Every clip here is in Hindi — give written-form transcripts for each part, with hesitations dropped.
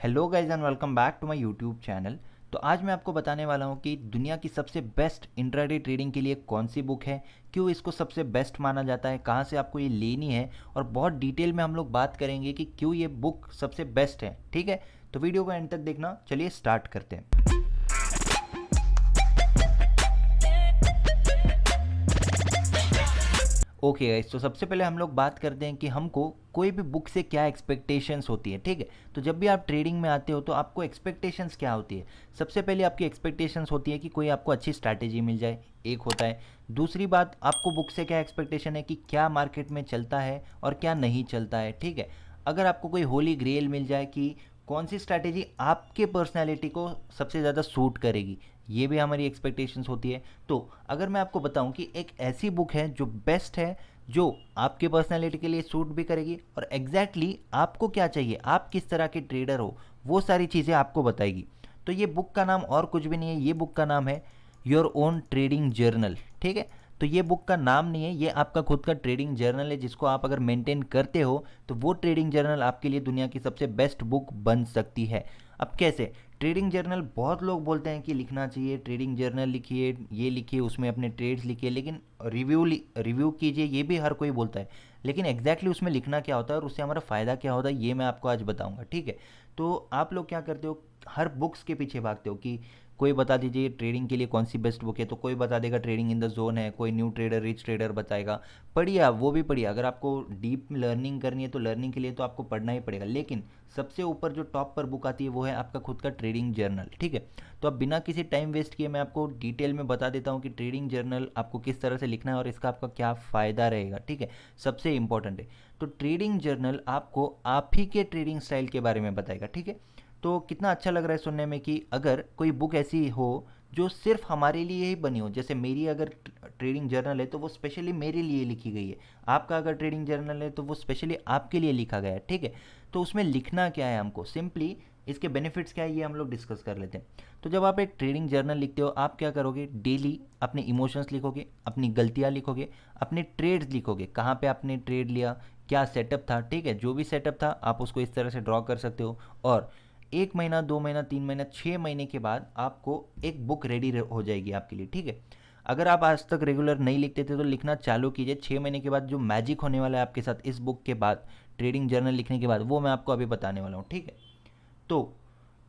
Hello guys and welcome back to my YouTube channel. तो आज मैं आपको बताने वाला हूँ कि दुनिया की सबसे बेस्ट इंट्राडे ट्रेडिंग के लिए कौन सी बुक है, क्यों इसको सबसे बेस्ट माना जाता है, कहाँ से आपको ये लेनी है और बहुत डिटेल में हम लोग बात करेंगे कि क्यों ये बुक सबसे बेस्ट है। ठीक है, तो वीडियो को एंड तक देखना। चलिए स्टार्ट करते हैं। ओके गाइस, तो सबसे पहले हम लोग बात करते हैं कि हमको कोई भी बुक से क्या एक्सपेक्टेशंस होती है। ठीक है, तो जब भी आप ट्रेडिंग में आते हो तो आपको एक्सपेक्टेशंस क्या होती है। सबसे पहले आपकी एक्सपेक्टेशंस होती है कि कोई आपको अच्छी स्ट्रैटेजी मिल जाए, एक होता है। दूसरी बात, आपको बुक से क्या एक्सपेक्टेशन है कि क्या मार्केट में चलता है और क्या नहीं चलता है। ठीक है, अगर आपको कोई होली ग्रेल मिल जाए कि कौन सी स्ट्रैटेजी आपके पर्सनैलिटी को सबसे ज़्यादा सूट करेगी, ये भी हमारी एक्सपेक्टेशंस होती है। तो अगर मैं आपको बताऊं कि एक ऐसी बुक है जो बेस्ट है, जो आपके पर्सनैलिटी के लिए सूट भी करेगी और एग्जैक्टली आपको क्या चाहिए, आप किस तरह के ट्रेडर हो, वो सारी चीज़ें आपको बताएगी। तो ये बुक का नाम और कुछ भी नहीं है, ये बुक का नाम है योर ओन ट्रेडिंग जर्नल। ठीक है, तो ये बुक का नाम नहीं है, ये आपका खुद का ट्रेडिंग जर्नल है, जिसको आप अगर मेंटेन करते हो तो वो ट्रेडिंग जर्नल आपके लिए दुनिया की सबसे बेस्ट बुक बन सकती है। अब कैसे ट्रेडिंग जर्नल, बहुत लोग बोलते हैं कि लिखना चाहिए, ट्रेडिंग जर्नल लिखिए, ये लिखिए, उसमें अपने ट्रेड्स लिखिए, लेकिन रिव्यू कीजिए, ये भी हर कोई बोलता है। लेकिन एग्जैक्टली उसमें लिखना क्या होता है और उससे हमारा फ़ायदा क्या होता है, ये मैं आपको आज बताऊंगा। ठीक है, तो आप लोग क्या करते हो, हर बुक्स के पीछे भागते हो कि कोई बता दीजिए ट्रेडिंग के लिए कौन सी बेस्ट बुक है, तो कोई बता देगा ट्रेडिंग इन द जोन है, कोई न्यू ट्रेडर रिच ट्रेडर बताएगा। पढ़िए आप, वो भी पढ़िए। अगर आपको डीप लर्निंग करनी है तो लर्निंग के लिए तो आपको पढ़ना ही पड़ेगा, लेकिन सबसे ऊपर जो टॉप पर बुक आती है वो है आपका खुद का ट्रेडिंग जर्नल। ठीक है, तो अब बिना किसी टाइम वेस्ट किए मैं आपको डिटेल में बता देता हूँ कि ट्रेडिंग जर्नल आपको किस तरह से लिखना है और इसका आपका क्या फ़ायदा रहेगा। ठीक है, सबसे इंपॉर्टेंट है, तो ट्रेडिंग जर्नल आपको आप ही के ट्रेडिंग स्टाइल के बारे में बताएगा। ठीक है, तो कितना अच्छा लग रहा है सुनने में कि अगर कोई बुक ऐसी हो जो सिर्फ हमारे लिए ही बनी हो, जैसे मेरी अगर ट्रेडिंग जर्नल है तो वो स्पेशली मेरे लिए लिखी गई है, आपका अगर ट्रेडिंग जर्नल है तो वो स्पेशली आपके लिए लिखा गया है। ठीक है, तो उसमें लिखना क्या है, हमको सिंपली इसके बेनिफिट्स क्या है ये हम लोग डिस्कस कर लेते हैं। तो जब आप एक ट्रेडिंग जर्नल लिखते हो, आप क्या करोगे, डेली अपने इमोशंस लिखोगे, अपनी गलतियाँ लिखोगे, अपने ट्रेड्स लिखोगे, कहाँ पे आपने ट्रेड लिया, क्या सेटअप था। ठीक है, जो भी सेटअप था आप उसको इस तरह से ड्रॉ कर सकते हो। और 1 महीना, 2 महीना, 3 महीना, 6 महीने के बाद आपको एक बुक रेडी हो जाएगी आपके लिए। ठीक है, अगर आप आज तक रेगुलर नहीं लिखते थे तो लिखना चालू कीजिए। 6 महीने के बाद जो मैजिक होने वाला है आपके साथ इस बुक के बाद, ट्रेडिंग जर्नल लिखने के बाद, वो मैं आपको अभी बताने वाला हूँ। ठीक है, तो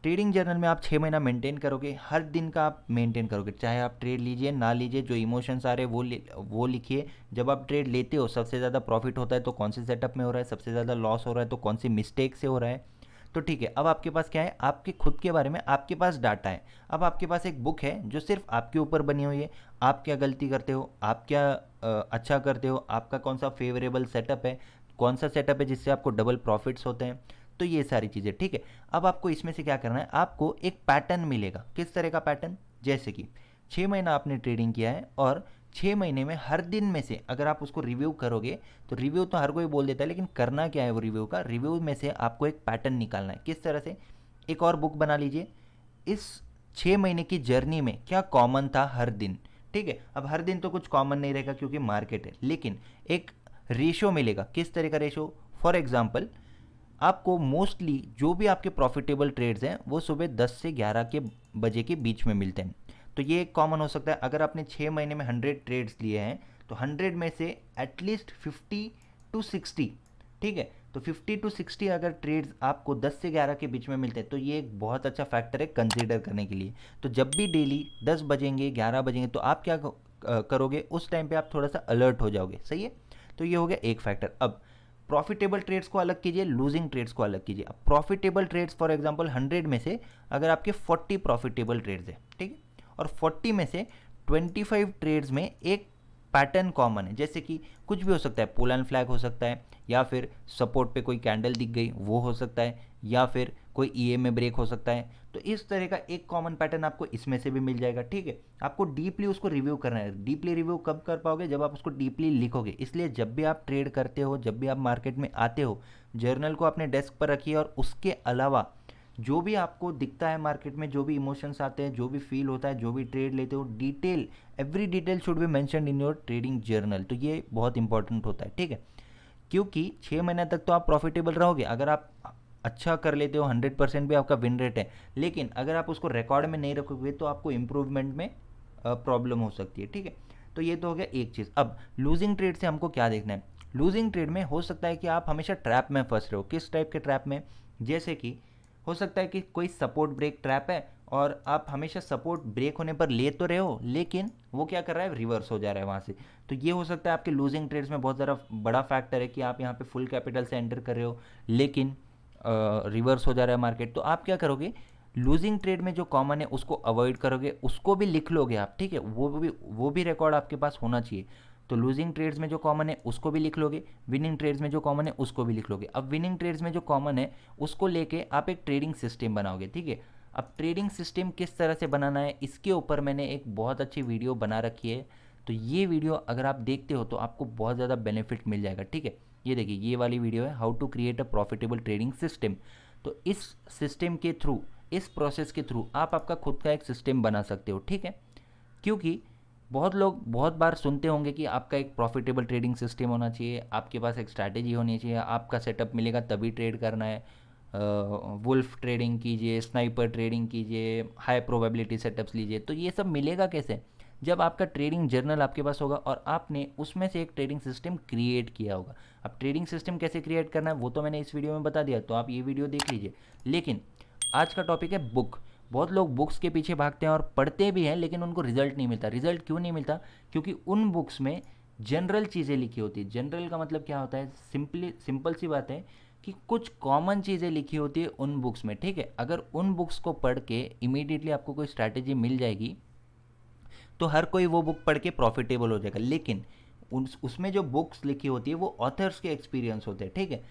ट्रेडिंग जर्नल में आप 6 महीना मेंटेन करोगे, हर दिन का आप मेंटेन करोगे, चाहे आप ट्रेड लीजिए ना लीजिए, जो इमोशंस आ रहे हैं वो लिखिए। जब आप ट्रेड लेते हो सबसे ज़्यादा प्रॉफिट होता है तो कौन से सेटअप में हो रहा है, सबसे ज़्यादा लॉस हो रहा है तो कौन सी मिस्टेक से हो रहा है। तो ठीक है, अब आपके पास क्या है, आपके खुद के बारे में आपके पास डाटा है। अब आपके पास एक बुक है जो सिर्फ आपके ऊपर बनी हुई है, आप क्या गलती करते हो, आप क्या अच्छा करते हो, आपका कौन सा फेवरेबल सेटअप है, कौन सा सेटअप है जिससे आपको डबल प्रॉफिट्स होते हैं। तो ये सारी चीज़ें। ठीक है, अब आपको इसमें से क्या करना है, आपको एक पैटर्न मिलेगा। किस तरह का पैटर्न, जैसे कि 6 महीना आपने ट्रेडिंग किया है और 6 महीने में हर दिन में से अगर आप उसको रिव्यू करोगे, तो रिव्यू तो हर कोई बोल देता है, लेकिन करना क्या है वो रिव्यू का, रिव्यू में से आपको एक पैटर्न निकालना है। किस तरह से, एक और बुक बना लीजिए, इस 6 महीने की जर्नी में क्या कॉमन था हर दिन। ठीक है, अब हर दिन तो कुछ कॉमन नहीं रहेगा क्योंकि मार्केट है, लेकिन एक रेशो मिलेगा। किस तरह का रेशो, फॉर एग्जाम्पल आपको मोस्टली जो भी आपके प्रॉफिटेबल ट्रेड्स हैं वो सुबह 10 से 11 के बजे के बीच में मिलते हैं। तो ये एक कॉमन हो सकता है। अगर आपने 6 महीने में 100 ट्रेड्स लिए हैं तो 100 में से एटलीस्ट 50 to 60, ठीक है, तो 50 to 60 अगर ट्रेड्स आपको 10 से 11 के बीच में मिलते हैं तो ये एक बहुत अच्छा फैक्टर है कंसिडर करने के लिए। तो जब भी डेली 10 बजेंगे, 11 बजेंगे, तो आप क्या करोगे, उस टाइम पे आप थोड़ा सा अलर्ट हो जाओगे। सही है, तो ये हो गया एक फैक्टर। अब प्रॉफिटेबल ट्रेड्स को अलग कीजिए, लूजिंग ट्रेड्स को अलग कीजिए। अब प्रॉफिटेबल ट्रेड्स फॉर एग्जांपल 100 में से अगर आपके 40 प्रॉफिटेबल ट्रेड्स है, ठीक है, और 40 में से 25 ट्रेड्स में एक पैटर्न कॉमन है, जैसे कि कुछ भी हो सकता है, पुल एंड फ्लैग हो सकता है, या फिर सपोर्ट पे कोई कैंडल दिख गई वो हो सकता है, या फिर कोई ईएम में ब्रेक हो सकता है। तो इस तरह का एक कॉमन पैटर्न आपको इसमें से भी मिल जाएगा। ठीक है, आपको डीपली उसको रिव्यू करना है। डीपली रिव्यू कब कर पाओगे, जब आप उसको डीपली लिखोगे। इसलिए जब भी आप ट्रेड करते हो, जब भी आप मार्केट में आते हो, जर्नल को अपने डेस्क पर रखिए और उसके अलावा जो भी आपको दिखता है मार्केट में, जो भी इमोशंस आते हैं, जो भी फील होता है, जो भी ट्रेड लेते हो, detail, every detail should be mentioned in your trading journal. तो ये बहुत इंपॉर्टेंट होता है। ठीक है, क्योंकि 6 महीने तक तो आप प्रॉफिटेबल रहोगे। अगर आप अच्छा कर लेते हो, 100% भी आपका विन रेट है, लेकिन अगर आप उसको रिकॉर्ड में नहीं रखोगे तो आपको इम्प्रूवमेंट में प्रॉब्लम हो सकती है, ठीक है। तो ये तो हो गया एक चीज़। अब लूजिंग ट्रेड से हमको क्या देखना है? लूजिंग ट्रेड में हो सकता है कि आप हमेशा ट्रैप में फंस रहे हो। किस टाइप के ट्रैप में? जैसे कि हो सकता है कि कोई सपोर्ट ब्रेक ट्रैप है और आप हमेशा सपोर्ट ब्रेक होने पर ले तो रहे हो, लेकिन वो क्या कर रहा है, रिवर्स हो जा रहा है वहाँ से। तो ये हो सकता है आपके लूजिंग ट्रेड्स में बहुत ज़्यादा बड़ा फैक्टर है कि आप यहाँ पे फुल कैपिटल से एंटर कर रहे हो, लेकिन रिवर्स हो जा रहा है मार्केट। तो आप क्या करोगे, लूजिंग ट्रेड में जो कॉमन है उसको अवॉइड करोगे, उसको भी लिख लोगे आप, ठीक है, वो भी रिकॉर्ड आपके पास होना चाहिए। तो लूजिंग ट्रेड्स में जो कॉमन है उसको भी लिख लोगे, विनिंग ट्रेड्स में जो कॉमन है उसको भी लिख लोगे। अब विनिंग ट्रेड्स में जो कॉमन है उसको लेके आप एक ट्रेडिंग सिस्टम बनाओगे, ठीक है। अब ट्रेडिंग सिस्टम किस तरह से बनाना है इसके ऊपर मैंने एक बहुत अच्छी वीडियो बना रखी है। तो ये वीडियो अगर आप देखते हो तो आपको बहुत ज़्यादा बेनिफिट मिल जाएगा, ठीक है। ये देखिए, ये वाली वीडियो है, how to create a profitable trading system. तो इस सिस्टम के थ्रू, इस प्रोसेस के थ्रू आप आपका खुद का एक सिस्टम बना सकते हो, ठीक है। क्योंकि बहुत लोग बहुत बार सुनते होंगे कि आपका एक प्रॉफिटेबल ट्रेडिंग सिस्टम होना चाहिए, आपके पास एक स्ट्रैटेजी होनी चाहिए, आपका सेटअप मिलेगा तभी ट्रेड करना है, वुल्फ ट्रेडिंग कीजिए, स्नाइपर ट्रेडिंग कीजिए, हाई प्रोबेबिलिटी सेटअप्स लीजिए। तो ये सब मिलेगा कैसे? जब आपका ट्रेडिंग जर्नल आपके पास होगा और आपने उसमें से एक ट्रेडिंग सिस्टम क्रिएट किया होगा। अब ट्रेडिंग सिस्टम कैसे क्रिएट करना है वो तो मैंने इस वीडियो में बता दिया, तो आप ये वीडियो देख लीजिए। लेकिन आज का टॉपिक है बुक। बहुत लोग बुक्स के पीछे भागते हैं और पढ़ते भी हैं, लेकिन उनको रिजल्ट नहीं मिलता। रिजल्ट क्यों नहीं मिलता? क्योंकि उन बुक्स में जनरल चीज़ें लिखी होती है। जनरल का मतलब क्या होता है? सिंपल सी बात है कि कुछ कॉमन चीज़ें लिखी होती है उन बुक्स में, ठीक है। अगर उन बुक्स को पढ़ के इमीडिएटली आपको कोई स्ट्रैटेजी मिल जाएगी तो हर कोई वो बुक पढ़ के प्रॉफिटेबल हो जाएगा, लेकिन उसमें जो बुक्स लिखी होती है वो ऑथर्स के एक्सपीरियंस होते हैं, ठीक है।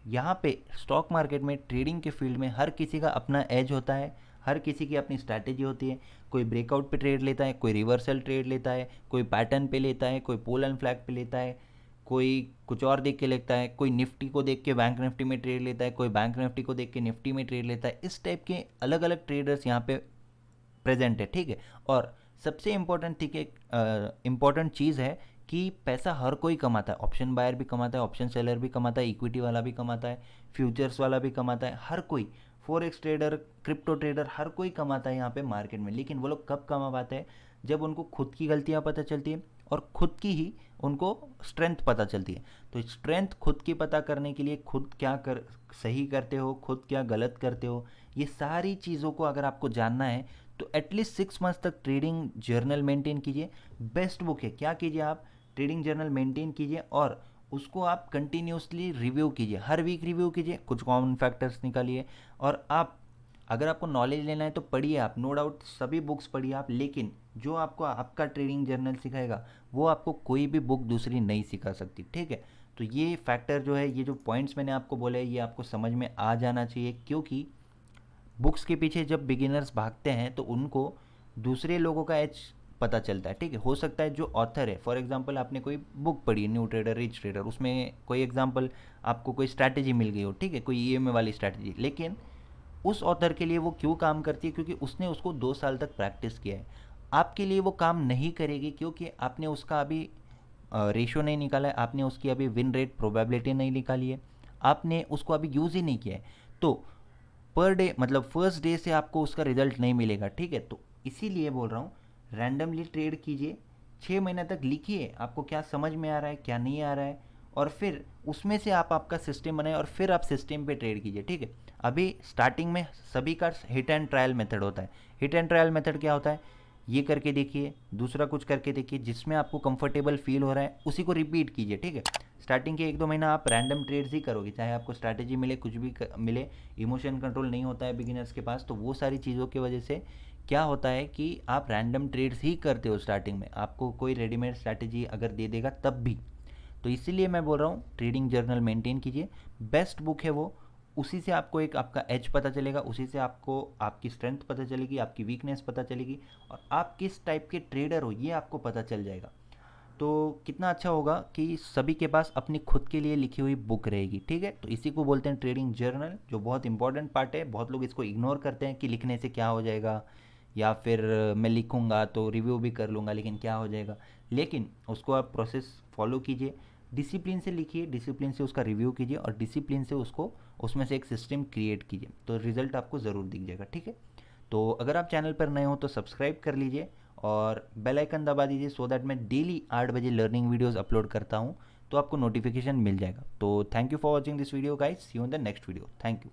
यहाँ पे स्टॉक मार्केट में, ट्रेडिंग के फील्ड में हर किसी का अपना एज होता है, हर किसी की अपनी स्ट्रैटेजी होती है। कोई ब्रेकआउट पे ट्रेड लेता है, कोई रिवर्सल ट्रेड लेता है, कोई पैटर्न पे लेता है, कोई पोल एंड फ्लैग पे लेता है, कोई कुछ और देख के लेता है, कोई निफ्टी को देख के बैंक निफ्टी में ट्रेड लेता है, कोई बैंक निफ्टी को देख के निफ्टी में ट्रेड लेता है। इस टाइप के अलग अलग ट्रेडर्स यहाँ पे प्रेजेंट है, ठीक है। और सबसे इम्पोर्टेंट ठीक है, इम्पोर्टेंट चीज़ है कि पैसा हर कोई कमाता है। ऑप्शन बायर भी कमाता है, ऑप्शन सेलर भी कमाता है, इक्विटी वाला भी कमाता है, फ्यूचर्स वाला भी कमाता है, हर कोई, फॉरेक्स ट्रेडर, क्रिप्टो ट्रेडर, हर कोई कमाता है यहाँ पे मार्केट में। लेकिन वो लोग कब कमा पाते हैं? जब उनको खुद की गलतियाँ पता चलती है और खुद की ही उनको स्ट्रेंथ पता चलती है। तो स्ट्रेंथ खुद की पता करने के लिए खुद क्या कर सही करते हो, खुद क्या गलत करते हो, ये सारी चीज़ों को अगर आपको जानना है तो एटलीस्ट 6 मंथ्स तक ट्रेडिंग जर्नल मेंटेन कीजिए। बेस्ट बुक है, क्या कीजिए आप, ट्रेडिंग जर्नल मेंटेन कीजिए और उसको आप कंटिन्यूसली रिव्यू कीजिए, हर वीक रिव्यू कीजिए, कुछ कॉमन फैक्टर्स निकालिए। और आप, अगर आपको नॉलेज लेना है तो पढ़िए आप, नो डाउट सभी बुक्स पढ़िए आप, लेकिन जो आपको आपका ट्रेडिंग जर्नल सिखाएगा वो आपको कोई भी बुक दूसरी नहीं सिखा सकती, ठीक है। तो ये फैक्टर जो है, ये जो पॉइंट्स मैंने आपको बोले, ये आपको समझ में आ जाना चाहिए। क्योंकि बुक्स के पीछे जब बिगिनर्स भागते हैं तो उनको दूसरे लोगों का एज पता चलता है, ठीक है। हो सकता है जो ऑथर है, फॉर एग्जांपल आपने कोई बुक पढ़ी है, न्यू ट्रेडर रिच ट्रेडर, उसमें कोई एग्जांपल आपको कोई स्ट्रैटेजी मिल गई हो, ठीक है, कोई ईएमए वाली स्ट्रैटेजी, लेकिन उस ऑथर के लिए वो क्यों काम करती है? क्योंकि उसने उसको 2 साल तक प्रैक्टिस किया है। आपके लिए वो काम नहीं करेगी क्योंकि आपने उसका अभी रेशो नहीं निकाला है, आपने उसकी अभी विन रेट प्रोबेबिलिटी नहीं निकाली है, आपने उसको अभी यूज़ ही नहीं किया है। तो पर डे, मतलब फर्स्ट डे से आपको उसका रिजल्ट नहीं मिलेगा, ठीक है। तो इसीलिए बोल रहा हूँ, रैंडमली ट्रेड कीजिए, 6 महीने तक लिखिए आपको क्या समझ में आ रहा है, क्या नहीं आ रहा है, और फिर उसमें से आप आपका सिस्टम बनाए और फिर आप सिस्टम पे ट्रेड कीजिए, ठीक है। अभी स्टार्टिंग में सभी का हिट एंड ट्रायल मेथड होता है। हिट एंड ट्रायल मेथड क्या होता है? ये करके देखिए, दूसरा कुछ करके देखिए, जिसमें आपको कंफर्टेबल फील हो रहा है उसी को रिपीट कीजिए, ठीक है। स्टार्टिंग के 1-2 महीना आप रैंडम ट्रेड्स ही करोगे, चाहे आपको स्ट्रैटेजी मिले, कुछ भी मिले, इमोशन कंट्रोल नहीं होता है बिगिनर्स के पास। तो वो सारी चीज़ों की वजह से क्या होता है कि आप रैंडम ट्रेड्स ही करते हो स्टार्टिंग में, आपको कोई रेडीमेड स्ट्रैटेजी अगर दे देगा तब भी। तो इसीलिए मैं बोल रहा हूँ ट्रेडिंग जर्नल मेंटेन कीजिए, बेस्ट बुक है वो। उसी से आपको एक आपका एज पता चलेगा, उसी से आपको आपकी स्ट्रेंथ पता चलेगी, आपकी वीकनेस पता चलेगी, और आप किस टाइप के ट्रेडर हो ये आपको पता चल जाएगा। तो कितना अच्छा होगा कि सभी के पास अपनी खुद के लिए लिखी हुई बुक रहेगी, ठीक है। तो इसी को बोलते हैं ट्रेडिंग जर्नल, जो बहुत इंपॉर्टेंट पार्ट है। बहुत लोग इसको इग्नोर करते हैं कि लिखने से क्या हो जाएगा, या फिर मैं लिखूंगा तो रिव्यू भी कर लूँगा लेकिन क्या हो जाएगा। लेकिन उसको आप प्रोसेस फॉलो कीजिए, डिसिप्लिन से लिखिए, डिसिप्लिन से उसका रिव्यू कीजिए और डिसिप्लिन से उसको उसमें से एक सिस्टम क्रिएट कीजिए, तो रिज़ल्ट आपको ज़रूर दिख जाएगा, ठीक है। तो अगर आप चैनल पर नए हो तो सब्सक्राइब कर लीजिए और बेल आइकन दबा दीजिए, सो दैट मैं डेली 8 बजे लर्निंग वीडियोस अपलोड करता हूँ तो आपको नोटिफिकेशन मिल जाएगा। तो thank you for watching this video guys, see you in the next video, thank you.